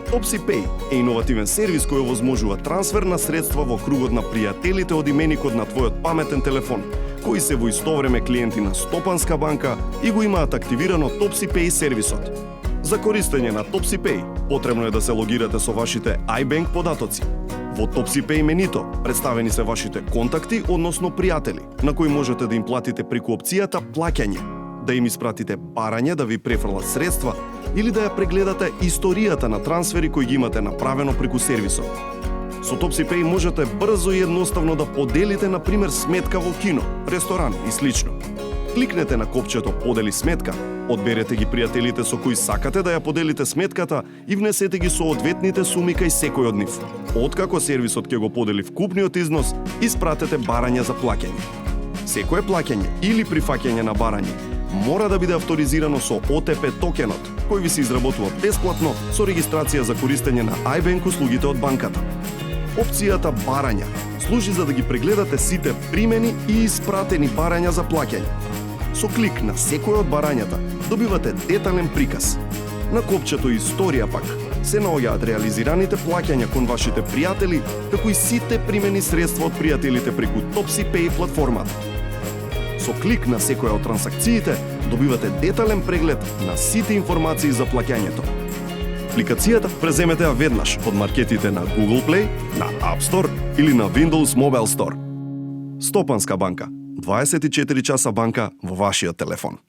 TopsyPay е иновативен сервис кој овозможува трансфер на средства во кругот на пријателите од именикот на твојот паметен телефон, кои се во исто време клиенти на Стопанска банка и го имаат активирано TopsyPay сервисот. За користење на TopsyPay потребно е да се логирате со вашите iBank податоци. Во TopsyPay менито представени се вашите контакти, односно пријатели, на кои можете да им платите преку опцијата плаќање, да им испратите барање да ви префрлат средства или да ја прегледате историјата на трансфери кои ги имате направено преку сервисот. Со TopsyPay можете брзо и едноставно да поделите, например, сметка во кино, ресторан и слично. Кликнете на копчето "Подели сметка", одберете ги пријателите со кои сакате да ја поделите сметката и внесете ги соодветните суми кај секој од нив. Откако сервисот ќе го подели вкупниот износ, испратете барање за плаќање. Секое плаќање или прифаќање на барање мора да биде авторизирано со OTP токенот, кој ви се изработува бесплатно со регистрација за користење на iBank услугите од банката. Опцијата барања служи за да ги прегледате сите примени и испратени барања за плаќање. Со клик на секој од барањата добивате детален приказ. На копчето "Историја" пак се наоѓаат реализираните плаќања кон вашите пријатели, како и сите примени средства од пријателите преку TopsyPay платформата. Со клик на секоја од трансакциите добивате детален преглед на сите информации за плаќањето. Апликацијата преземете ја веднаш од маркетите на Google Play, на App Store или на Windows Mobile Store. Стопанска банка. 24 часа банка во вашиот телефон.